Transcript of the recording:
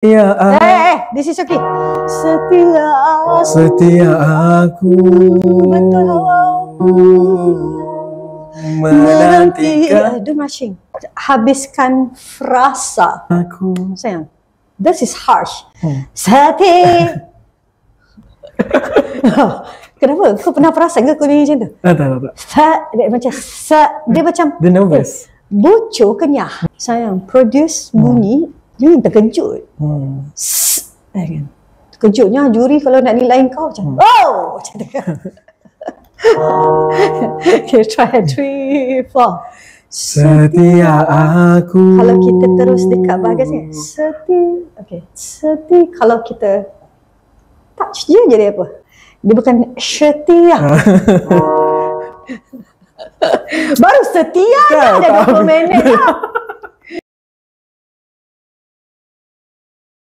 Ya, This is okay. Setia aku betul menanti. Do marching. Habiskan frasa. Aku Sayang, this is harsh. Setia. Kenapa? Kau pernah perasan ke kau nyanyi macam tu? tak. Dia macam Dia nervous. bocor kenyah. Sayang, produce bunyi dia terkejut. Kan? Terkejutnya juri kalau nak nilai kau macam macam tu. Okay, try 3, 4. Setia aku. Kalau kita terus dekat bahagian sini, setia. Kalau kita touch je jadi apa? Dia bukan setia. Baru setia dah 20 minit dah.